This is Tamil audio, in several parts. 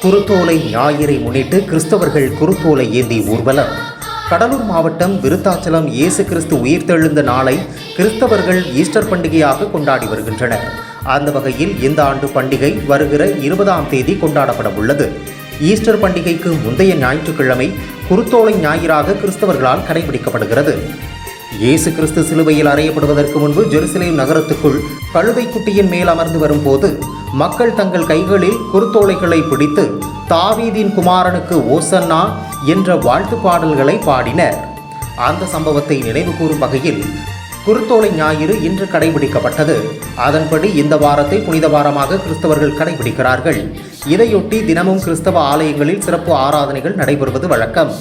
குருத்தோலை ஞாயிறை முன்னிட்டு கிறிஸ்தவர்கள் குருத்தோலை ஏந்தி ஊர்வலம். கடலூர் மாவட்டம் விருத்தாச்சலம் இயேசு கிறிஸ்து உயிர்த்தெழுந்த நாளை கிறிஸ்தவர்கள் ஈஸ்டர் பண்டிகையாக கொண்டாடி வருகின்றனர். அந்த வகையில் இந்த ஆண்டு பண்டிகை வருகிற 20ஆம் தேதி கொண்டாடப்பட உள்ளது. ஈஸ்டர் பண்டிகைக்கு முந்தைய ஞாயிற்றுக்கிழமை குருத்தோலை ஞாயிறாக கிறிஸ்தவர்களால் கடைபிடிக்கப்படுகிறது. இயேசு கிறிஸ்து சிலுவையில் அறையப்படுவதற்கு முன்பு ஜெருசலேம் நகரத்துக்குள் கழுதை குட்டியின் மேல் அமர்ந்து வரும்போது மக்கள் தங்கள் கைகளில் குருத்தோலைகளை பிடித்து தாவீதின் குமாரனுக்கு ஓசன்னா என்ற வாழ்த்து பாடல்களை பாடினர். அந்த சம்பவத்தை நினைவு கூறும் வகையில் குருத்தோலை ஞாயிறு இன்று கடைபிடிக்கப்பட்டது. அதன்படி இந்த வாரத்தை புனித வாரமாக கிறிஸ்தவர்கள் கடைபிடிக்கிறார்கள். இதையொட்டி தினமும் கிறிஸ்தவ ஆலயங்களில் சிறப்பு ஆராதனைகள் நடைபெறுவது வழக்கம்.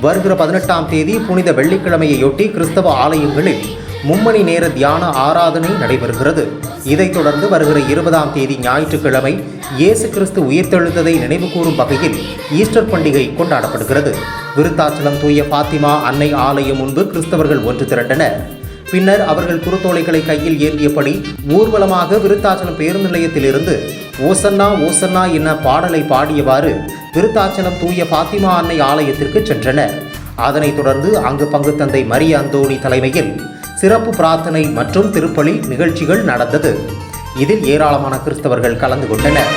வருகிற 18ஆம் தேதி புனித வெள்ளிக்கிழமையொட்டி கிறிஸ்தவ ஆலயங்களில் மும்மணி நேர தியான ஆராதனை நடைபெறுகிறது. இதைத் தொடர்ந்து வருகிற 20ஆம் தேதி ஞாயிற்றுக்கிழமை இயேசு கிறிஸ்து உயிர்த்தெழுந்ததை நினைவு கூறும் வகையில் ஈஸ்டர் பண்டிகை கொண்டாடப்படுகிறது. விருத்தாச்சலம் தூய பாத்திமா அன்னை ஆலயம் முன்பு கிறிஸ்தவர்கள் ஒன்று திரண்டனர். பின்னர் அவர்கள் குருத்தோலைகளை கையில் ஏந்தியபடி ஊர்வலமாக விருத்தாச்சலம் பேருந்து நிலையத்திலிருந்து ஓசன்னா ஓசன்னா என பாடலை பாடியவாறு விருத்தாச்சலம் தூய பாத்திமா அன்னை ஆலயத்திற்கு சென்றனர். அதனைத் தொடர்ந்து அங்கு பங்கு தந்தை மரிய அந்தோணி தலைமையில் சிறப்பு பிரார்த்தனை மற்றும் திருப்பலி நிகழ்ச்சிகள் நடந்தது. இதில் ஏராளமான கிறிஸ்தவர்கள் கலந்து கொண்டனர்.